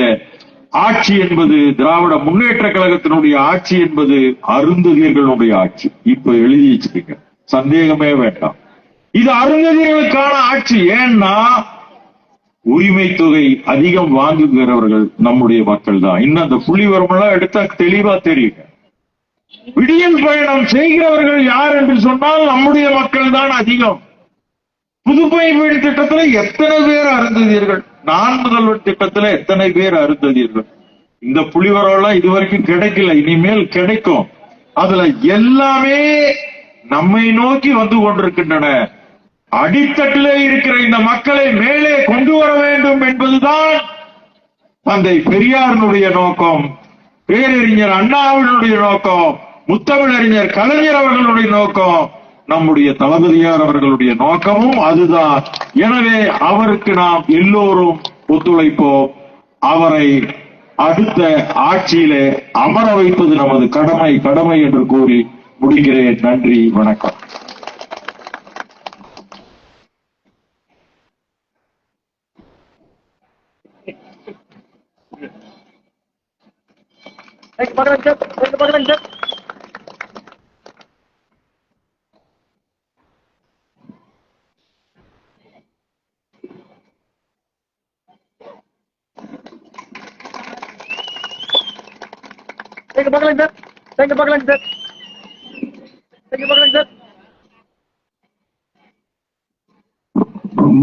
[SPEAKER 1] ஆட்சி என்பது திராவிட முன்னேற்ற கழகத்தினுடைய ஆட்சி என்பது அருந்ததியர்களுடைய ஆட்சி. இப்ப எழுதி வச்சுக்கீங்க, சந்தேகமே வேண்டாம். இது அருந்ததியர்களுக்கான ஆட்சி. ஏன்னா உரிமை தொகை அதிகம் வாங்குகிறவர்கள் நம்முடைய மக்கள் தான். இன்னும் அந்த புள்ளி வரமெல்லாம் எடுத்தா தெளிவா தெரியுங்க. விடியல் பயணம் செய்கிறவர்கள் யார் என்று சொன்னால் நம்முடைய மக்கள் தான் அதிகம். புதுமை வீடு திட்டத்துல எத்தனை பேர் அருந்ததியர்கள், நான் முதல்வர் திட்டத்துல எத்தனை பேர் அருந்ததியர்கள். இந்த புலிவரம் இதுவரைக்கும் கிடைக்கல, இனிமேல் கிடைக்கும். அதுல எல்லாமே நம்மை நோக்கி வந்து கொண்டிருக்கின்றன. அடித்தட்டிலே இருக்கிற இந்த மக்களை மேலே கொண்டு வர வேண்டும் என்பதுதான் தந்தை பெரியாரினுடைய நோக்கம், பேரறிஞர் அண்ணாவினுடைய நோக்கம், முத்தமிழறிஞர் கலைஞர் அவர்களுடைய நோக்கம், நம்முடைய தளபதியார் அவர்களுடைய நோக்கமும் அதுதான். எனவே அவருக்கு நாம் எல்லோரும் ஒத்துழைப்போம். அவரை அடுத்த ஆட்சியிலே அமர வைப்பது நமது கடமை என்று கூறி முடிக்கிறேன். நன்றி, வணக்கம்.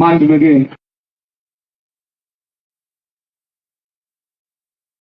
[SPEAKER 2] மாண்புமிகு